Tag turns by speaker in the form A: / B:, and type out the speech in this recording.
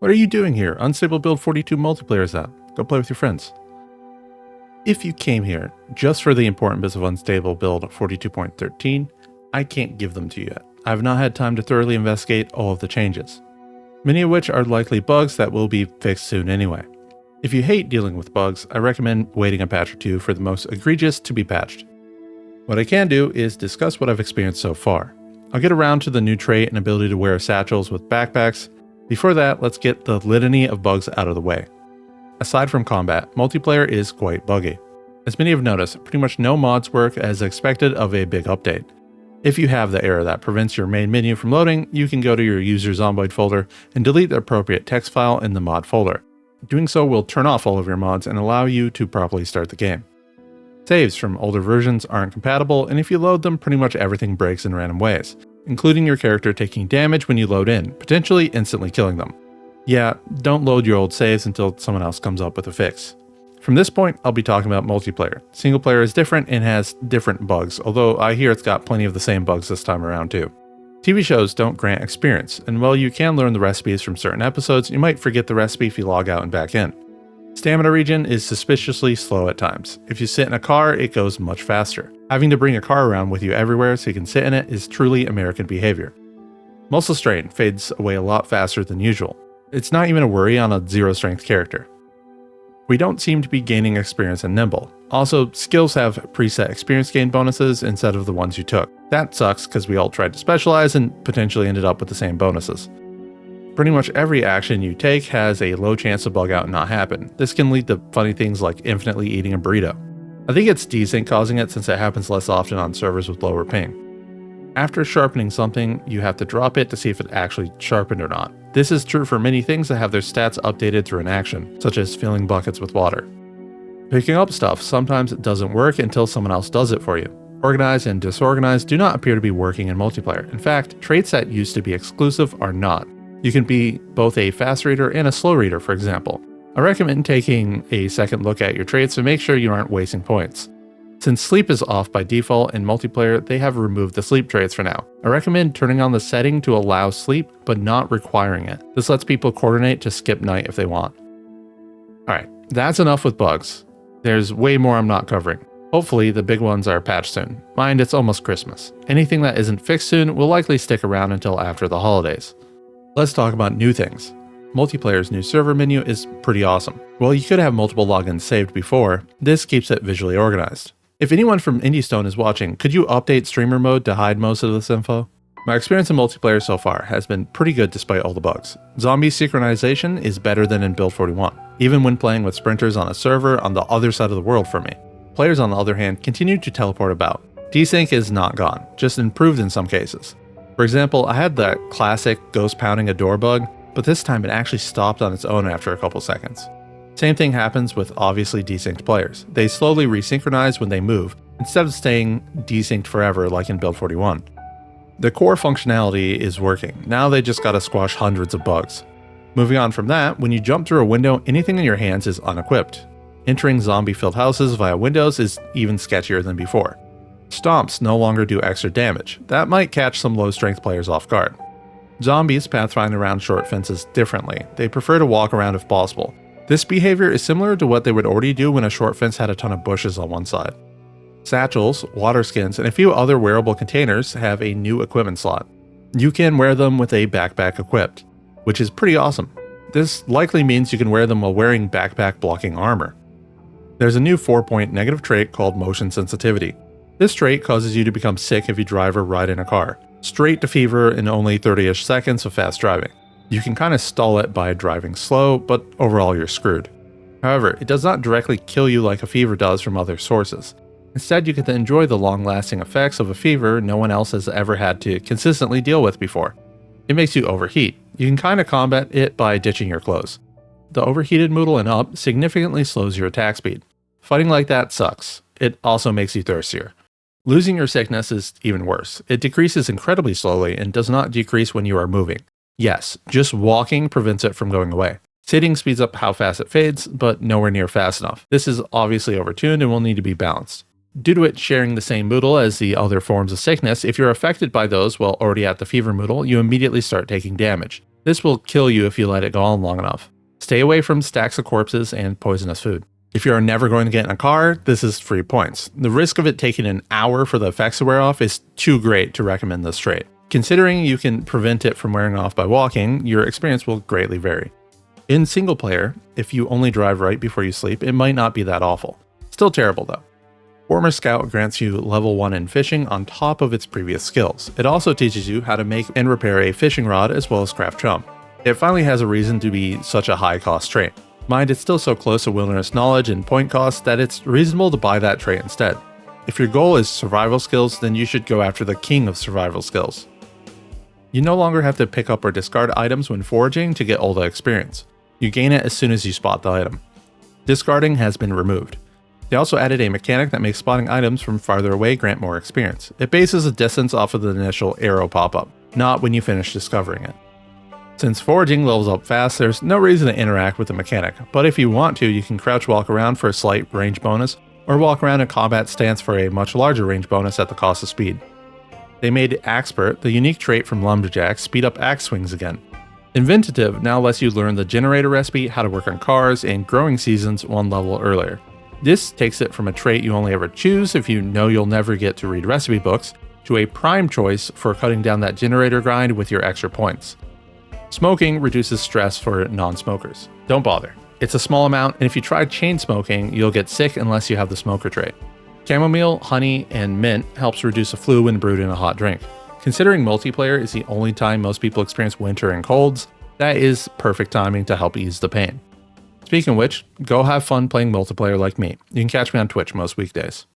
A: What are you doing here? Unstable Build 42 multiplayer is out. Go play with your friends. If you came here just for the important bits of Unstable Build 42.13, I can't give them to you yet. I have not had time to thoroughly investigate all of the changes, many of which are likely bugs that will be fixed soon anyway. If you hate dealing with bugs, I recommend waiting a patch or two for the most egregious to be patched. What I can do is discuss what I've experienced so far. I'll get around to the new trait and ability to wear satchels with backpacks. Before that, let's get the litany of bugs out of the way. Aside from combat, multiplayer is quite buggy. As many have noticed, pretty much no mods work as expected of a big update. If you have the error that prevents your main menu from loading, you can go to your user Zomboid folder and delete the appropriate text file in the mod folder. Doing so will turn off all of your mods and allow you to properly start the game. Saves from older versions aren't compatible, and if you load them, pretty much everything breaks in random ways, including your character taking damage when you load in, potentially instantly killing them. Yeah, don't load your old saves until someone else comes up with a fix. From this point, I'll be talking about multiplayer. Single player is different and has different bugs, although I hear it's got plenty of the same bugs this time around too. TV shows don't grant experience, and while you can learn the recipes from certain episodes, you might forget the recipe if you log out and back in. Stamina regen is suspiciously slow at times. If you sit in a car, it goes much faster. Having to bring a car around with you everywhere so you can sit in it is truly American behavior. Muscle strain fades away a lot faster than usual. It's not even a worry on a zero strength character. We don't seem to be gaining experience in Nimble. Also, skills have preset experience gain bonuses instead of the ones you took. That sucks because we all tried to specialize and potentially ended up with the same bonuses. Pretty much every action you take has a low chance to bug out and not happen. This can lead to funny things like infinitely eating a burrito. I think it's desync causing it since it happens less often on servers with lower ping. After sharpening something, you have to drop it to see if it actually sharpened or not. This is true for many things that have their stats updated through an action, such as filling buckets with water. Picking up stuff, sometimes it doesn't work until someone else does it for you. Organized and disorganized do not appear to be working in multiplayer. In fact, traits that used to be exclusive are not. You can be both a fast reader and a slow reader, for example. I recommend taking a second look at your traits to make sure you aren't wasting points. Since sleep is off by default in multiplayer, they have removed the sleep traits for now. I recommend turning on the setting to allow sleep, but not requiring it. This lets people coordinate to skip night if they want. Alright, that's enough with bugs. There's way more I'm not covering. Hopefully the big ones are patched soon. Mind, it's almost Christmas. Anything that isn't fixed soon will likely stick around until after the holidays. Let's talk about new things. Multiplayer's new server menu is pretty awesome. While you could have multiple logins saved before, this keeps it visually organized. If anyone from IndieStone is watching, could you update streamer mode to hide most of this info? My experience in multiplayer so far has been pretty good despite all the bugs. Zombie synchronization is better than in Build 41, even when playing with sprinters on a server on the other side of the world from me. Players on the other hand continue to teleport about. Desync is not gone, just improved in some cases. For example, I had that classic ghost pounding a door bug, but this time it actually stopped on its own after a couple seconds. Same thing happens with obviously desynced players. They slowly resynchronize when they move, instead of staying desynced forever like in Build 41. The core functionality is working, now they just gotta squash hundreds of bugs. Moving on from that, when you jump through a window, anything in your hands is unequipped. Entering zombie-filled houses via windows is even sketchier than before. Stomps no longer do extra damage. That might catch some low-strength players off guard. Zombies pathfind around short fences differently. They prefer to walk around if possible. This behavior is similar to what they would already do when a short fence had a ton of bushes on one side. Satchels, water skins, and a few other wearable containers have a new equipment slot. You can wear them with a backpack equipped, which is pretty awesome. This likely means you can wear them while wearing backpack blocking armor. There's a new 4-point negative trait called motion sensitivity. This trait causes you to become sick if you drive or ride in a car, straight to fever in only 30-ish seconds of fast driving. You can kind of stall it by driving slow, but overall you're screwed. However, it does not directly kill you like a fever does from other sources. Instead, you get to enjoy the long-lasting effects of a fever no one else has ever had to consistently deal with before. It makes you overheat. You can kind of combat it by ditching your clothes. The overheated Moodle and up significantly slows your attack speed. Fighting like that sucks. It also makes you thirstier. Losing your sickness is even worse. It decreases incredibly slowly and does not decrease when you are moving. Yes, just walking prevents it from going away. Sitting speeds up how fast it fades, but nowhere near fast enough. This is obviously overtuned and will need to be balanced. Due to it sharing the same Moodle as the other forms of sickness, if you're affected by those while already at the fever Moodle, you immediately start taking damage. This will kill you if you let it go on long enough. Stay away from stacks of corpses and poisonous food. If you are never going to get in a car, this is free points. The risk of it taking an hour for the effects to wear off is too great to recommend this trait. Considering you can prevent it from wearing off by walking, your experience will greatly vary. In single player, if you only drive right before you sleep, it might not be that awful. Still terrible though. Former Scout grants you level 1 in fishing on top of its previous skills. It also teaches you how to make and repair a fishing rod as well as craft chum. It finally has a reason to be such a high cost trait. Mind, it's still so close to wilderness knowledge and point cost that it's reasonable to buy that trait instead. If your goal is survival skills, then you should go after the king of survival skills. You no longer have to pick up or discard items when foraging to get all the experience. You gain it as soon as you spot the item. Discarding has been removed. They also added a mechanic that makes spotting items from farther away grant more experience. It bases the distance off of the initial arrow pop-up, not when you finish discovering it. Since foraging levels up fast, there's no reason to interact with the mechanic, but if you want to, you can crouch walk around for a slight range bonus, or walk around in combat stance for a much larger range bonus at the cost of speed. They made Axpert, the unique trait from Lumberjacks, speed up axe swings again. Inventative now lets you learn the generator recipe, how to work on cars, and growing seasons one level earlier. This takes it from a trait you only ever choose if you know you'll never get to read recipe books, to a prime choice for cutting down that generator grind with your extra points. Smoking reduces stress for non-smokers. Don't bother. It's a small amount, and if you try chain smoking, you'll get sick unless you have the smoker trait. Chamomile, honey, and mint helps reduce the flu when brewed in a hot drink. Considering multiplayer is the only time most people experience winter and colds, that is perfect timing to help ease the pain. Speaking of which, go have fun playing multiplayer like me. You can catch me on Twitch most weekdays.